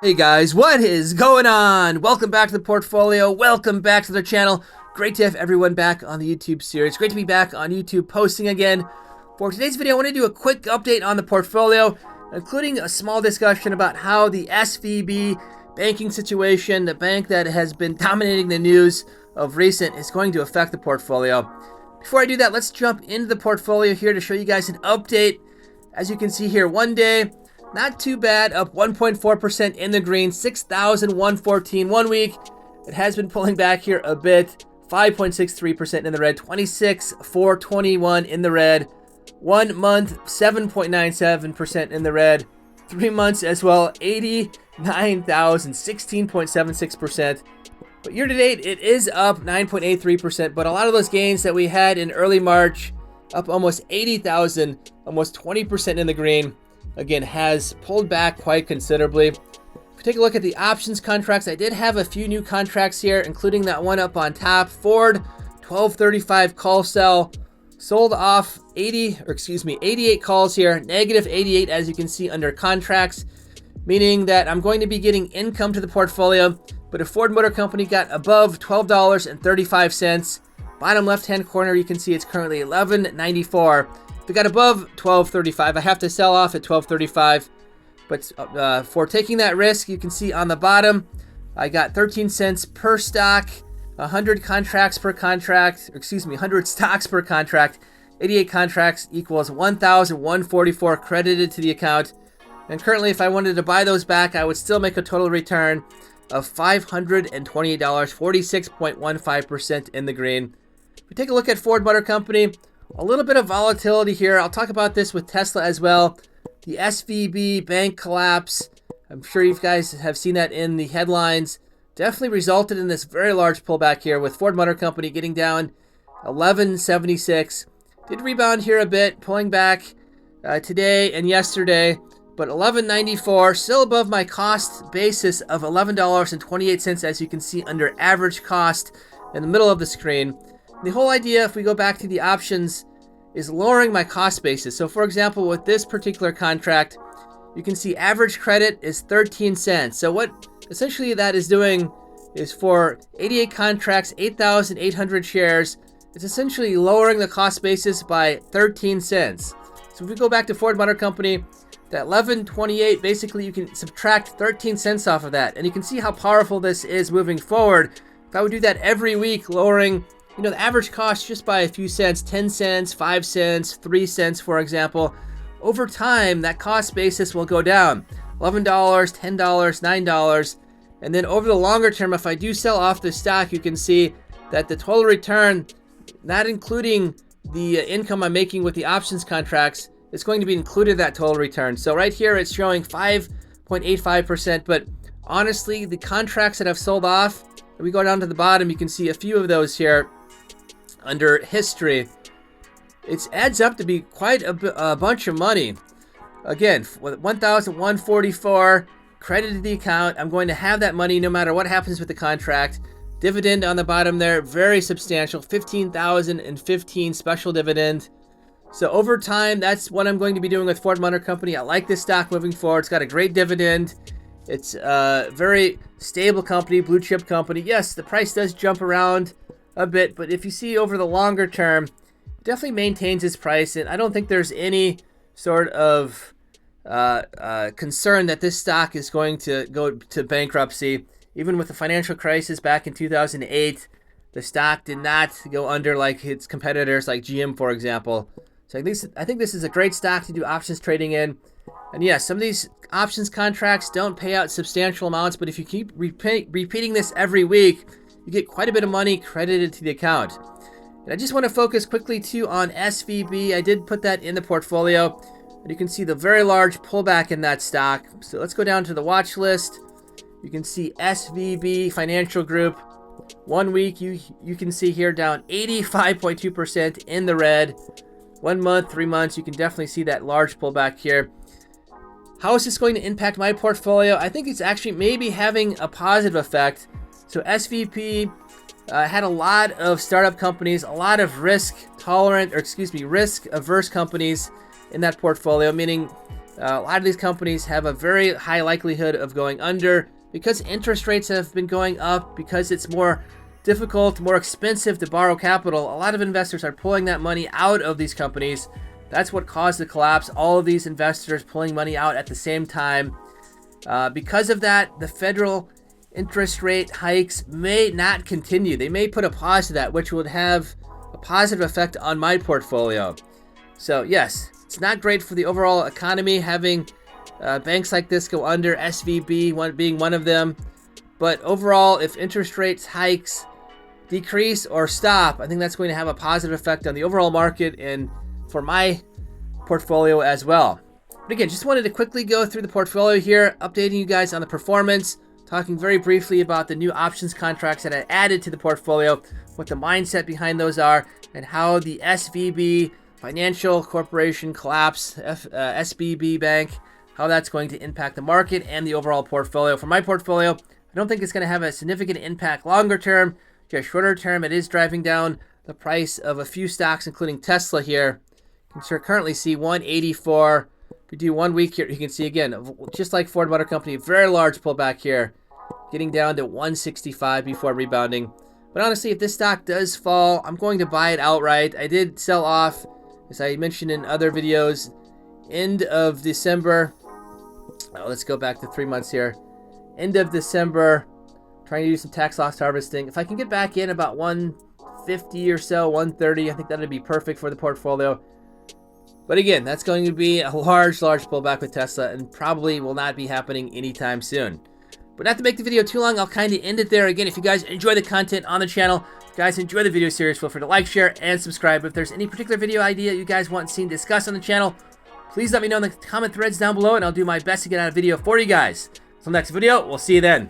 Hey guys, what is going on? Welcome back to the portfolio. Welcome back to the channel. Great to have everyone back on the YouTube series. Great to be back on YouTube posting again. For today's video, I want to do a quick update on the portfolio, including a small discussion about how the SVB banking situation, the bank that has been dominating the news of recent, is going to affect the portfolio. Before I do that, let's jump into the portfolio here to show you guys an update. As you can see here, one day, not too bad, up 1.4% in the green, 6,114 1 week. It has been pulling back here a bit, 5.63% in the red, 26,421 in the red. 1 month, 7.97% in the red. 3 months as well, 89,000, 16.76%. But year to date, it is up 9.83%, but a lot of those gains that we had in early March, up almost 80,000, almost 20% in the green, again, has pulled back quite considerably. If we take a look at the options contracts, I did have a few new contracts here, including that one up on top. Ford 1235 call sell, sold off 88 calls here, negative 88 as you can see under contracts, meaning that I'm going to be getting income to the portfolio. But if Ford Motor Company got above $12.35, bottom left hand corner you can see it's currently $11.94. If it got above $12.35, I have to sell off at $12.35. But for taking that risk, you can see on the bottom, I got 13 cents per stock, 100 contracts per contract, 100 stocks per contract. 88 contracts equals 1,144 credited to the account. And currently, if I wanted to buy those back, I would still make a total return of $528, 46.15% in the green. If we take a look at Ford Motor Company, a little bit of volatility here. I'll talk about this with Tesla as well. The SVB bank collapse, I'm sure you guys have seen that in the headlines, definitely resulted in this very large pullback here with Ford Motor Company getting down 11.76. Did rebound here a bit, pulling back today and yesterday, but 11.94, still above my cost basis of $11.28, as you can see under average cost in the middle of the screen. The whole idea, if we go back to the options, is lowering my cost basis. So for example, with this particular contract, you can see average credit is 13 cents. So what essentially that is doing is for 88 contracts, 8,800 shares, it's essentially lowering the cost basis by 13 cents. So if we go back to Ford Motor Company, that 11.28, basically you can subtract 13 cents off of that. And you can see how powerful this is moving forward. If I would do that every week, lowering the average cost just by a few cents, 10 cents, 5 cents, 3 cents, for example, over time, that cost basis will go down. $11, $10, $9. And then over the longer term, if I do sell off the stock, you can see that the total return, not including the income I'm making with the options contracts, is going to be included in that total return. So right here, it's showing 5.85%. But honestly, the contracts that I've sold off, if we go down to the bottom, you can see a few of those here under history. It adds up to be quite a bunch of money. Again, with 1,144 credited to the account, I'm going to have that money no matter what happens with the contract. Dividend on the bottom there, very substantial, 15,015 special dividend. So over time, that's what I'm going to be doing with Ford Motor Company. I like this stock moving forward. It's got a great dividend. It's a very stable company, blue chip company. Yes, the price does jump around a bit, but if you see over the longer term, it definitely maintains its price, and I don't think there's any sort of concern that this stock is going to go to bankruptcy. Even with the financial crisis back in 2008, the stock did not go under like its competitors like GM, for example. So I think this is a great stock to do options trading in. And yes, some of these options contracts don't pay out substantial amounts, but if you keep repeating this every week, you get quite a bit of money credited to the account. And I just want to focus quickly too on SVB. I did put that in the portfolio, and you can see the very large pullback in that stock. So let's go down to the watch list. You can see SVB Financial Group. 1 week, you can see here down 85.2% in the red. 1 month, 3 months, you can definitely see that large pullback here. How is this going to impact my portfolio? I think it's actually maybe having a positive effect. So SVP had a lot of startup companies, a lot of risk averse companies in that portfolio, meaning A lot of these companies have a very high likelihood of going under because interest rates have been going up, because it's more difficult, more expensive to borrow capital. A lot of investors are pulling that money out of these companies. That's what caused the collapse. All of these investors pulling money out at the same time. Because of that, the federal interest rate hikes may not continue. They may put a pause to that, which would have a positive effect on my portfolio. So yes, it's not great for the overall economy having banks like this go under, SVB being one of them. But overall, if interest rates hikes decrease or stop, I think that's going to have a positive effect on the overall market and for my portfolio as well. But again, just wanted to quickly go through the portfolio here, updating you guys on the performance, talking very briefly about the new options contracts that I added to the portfolio, what the mindset behind those are, and how the SVB Financial Corporation collapse, SBB Bank, how that's going to impact the market and the overall portfolio. For my portfolio, I don't think it's going to have a significant impact longer term. Just shorter term, it is driving down the price of a few stocks, including Tesla here. You can currently see 184. If we do 1 week here, you can see again, just like Ford Motor Company, a very large pullback here, getting down to 165 before rebounding. But honestly, if this stock does fall, I'm going to buy it outright. I did sell off, as I mentioned in other videos, end of December. Let's go back to 3 months here. End of December, trying to do some tax loss harvesting. If I can get back in about 150 or so, 130, I think that would be perfect for the portfolio. But again, that's going to be a large pullback with Tesla and probably will not be happening anytime soon. But not to make the video too long, I'll kind of end it there. Again, if you guys enjoy the content on the channel, if you guys enjoy the video series, feel free to like, share, and subscribe. If there's any particular video idea you guys want seen discussed on the channel, please let me know in the comment threads down below, and I'll do my best to get out a video for you guys. Until next video, we'll see you then.